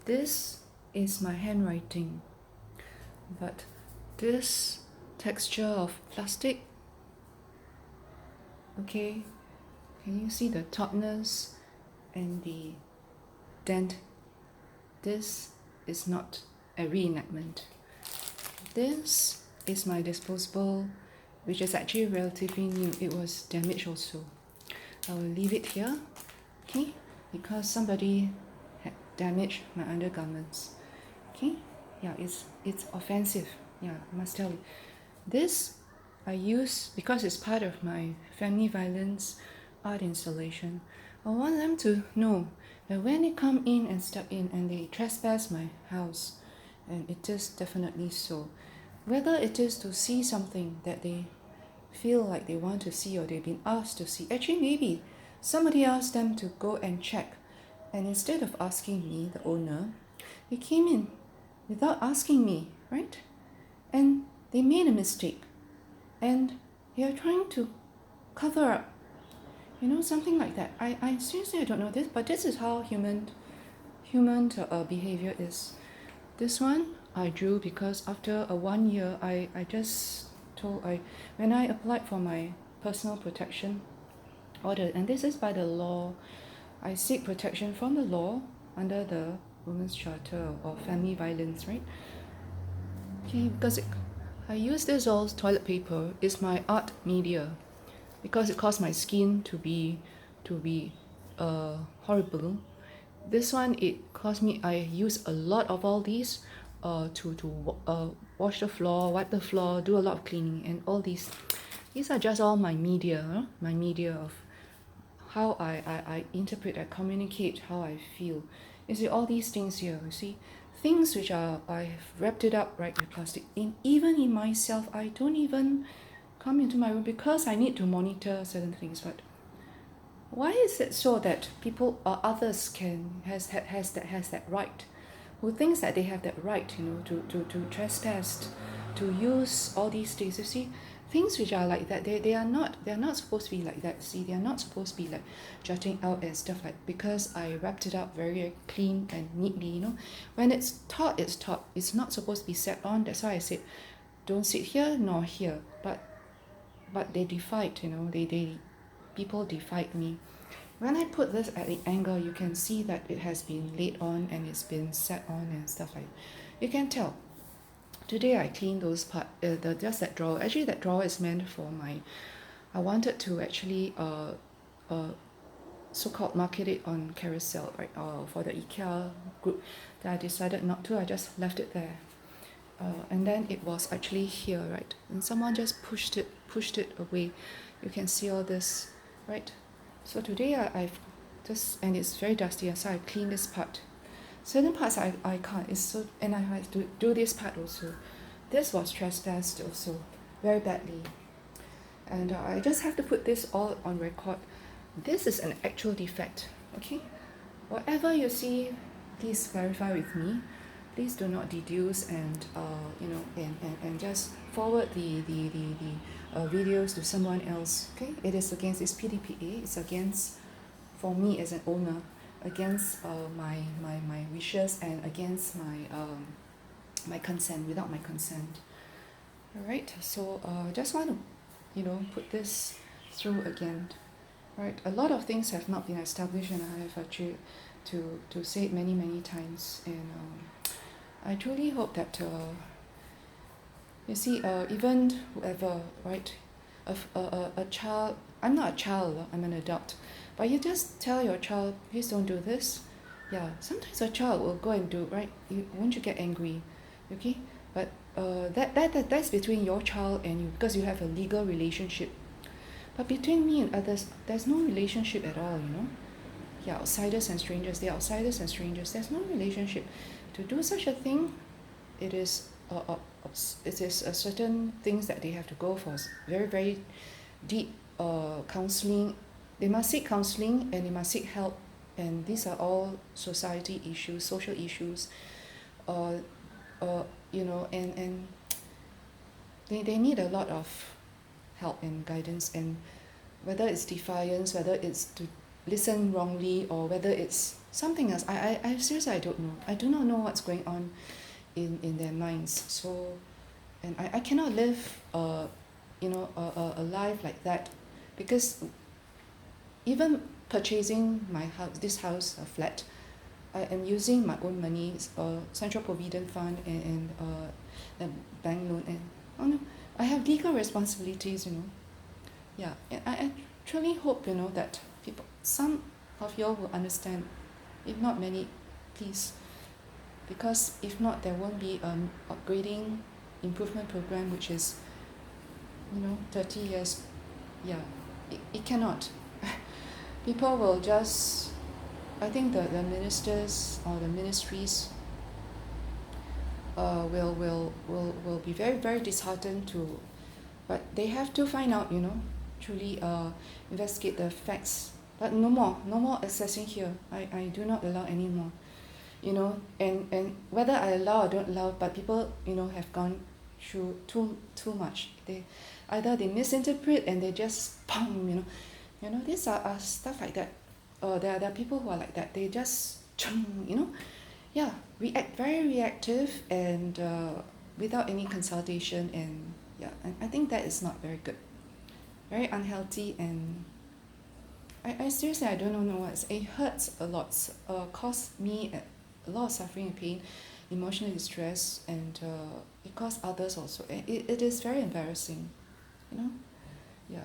This is my handwriting, but this texture of plastic, okay, can you see the tautness and the dent? This is not a reenactment. This is my disposable, which is actually relatively new. It was damaged also. I will leave it here, okay, because somebody had damaged my undergarments. Okay, yeah, it's offensive. Yeah, I must tell you. This I use because it's part of my family violence art installation. I want them to know that when they come in and step in and they trespass my house, and it is definitely so, whether it is to see something that they feel like they want to see or they've been asked to see, actually maybe somebody asked them to go and check, and instead of asking me, the owner, they came in without asking me, right? And they made a mistake, and they are trying to cover up, something like that. I seriously, I don't know this, but this is how human behavior is. This one I drew because after a 1 year, I just told, when I applied for my personal protection order, and this is by the law, I seek protection from the law under the Women's Charter or family violence, right? Okay, because I use this all toilet paper. It's my art media, because it caused my skin to be horrible. This one, it caused me, I use a lot of all these to wash the floor, wipe the floor, do a lot of cleaning, and all these are just all my media, my media of how I interpret, I communicate how I feel. You see all these things here, you see, things which are, I've wrapped it up right with plastic. Even in myself, I don't even come into my room because I need to monitor certain things. But why is it so that people or others has that right, who thinks that they have that right, to trespass, to use all these things? You see, things which are like that, they're not supposed to be like that. See, they're not supposed to be like jutting out and stuff like, because I wrapped it up very clean and neatly. When it's taught, it's not supposed to be sat on. That's why I said don't sit here nor here. But they defied, they people defied me. When I put this at the angle, you can see that it has been laid on and it's been set on and stuff like that. You can tell. Today I cleaned those part, just that drawer. Actually, that drawer is meant for I wanted to actually so-called market it on Carousel, right? For the IKEA group. That I decided not to. I just left it there. And then it was actually here, right? And someone just pushed it away. You can see all this, right? So today I've just, and it's very dusty, so I clean this part. Certain parts I can't, it's so, and I have to do this part also. This was trespassed also, very badly. And I just have to put this all on record. This is an actual defect, okay? Whatever you see, please verify with me. Please do not deduce and and just forward the videos to someone else. Okay, it is against, it's PDPA. It's against, for me as an owner, against my wishes and against my consent, without my consent. All right. So just want to put this through again. Right. A lot of things have not been established, and I have actually to say it many times, and I truly hope that you see, even whoever, right, a child, I'm not a child, I'm an adult, but you just tell your child, please don't do this. Yeah, sometimes a child will go and do, right? Won't you get angry? Okay, but that's between your child and you, because you have a legal relationship. But between me and others, there's no relationship at all. Yeah, outsiders and strangers, they're outsiders and strangers. There's no relationship. To do such a thing, it is certain things that they have to go for, very deep counseling. They must seek counseling and they must seek help, and these are all society issues, social issues, and they need a lot of help and guidance, and whether it's defiance, whether it's to listen wrongly or whether it's something else. I seriously, I don't know. I do not know what's going on in their minds. So, and I cannot live a life like that, because even purchasing my house, this house, a flat, I am using my own money, Central Provident Fund and the bank loan, and oh no, I have legal responsibilities, Yeah, and I truly hope, that people, some of you all will understand. If not many, please, because if not, there won't be upgrading improvement program, which is 30 years. Yeah, it cannot. People will just, I think the ministers or the ministries will be very, very disheartened to, but they have to find out, truly investigate the facts. But no more accessing here. I do not allow anymore. And whether I allow or don't allow, but people, have gone through too much. They misinterpret and they just these are stuff like that. There are people who are like that. They just yeah, react very reactive and without any consultation, and yeah, and I think that is not very good, very unhealthy, and I seriously, I don't know what. It hurts a lot, caused me a lot of suffering and pain, emotional distress, and it caused others also. It is very embarrassing, yeah.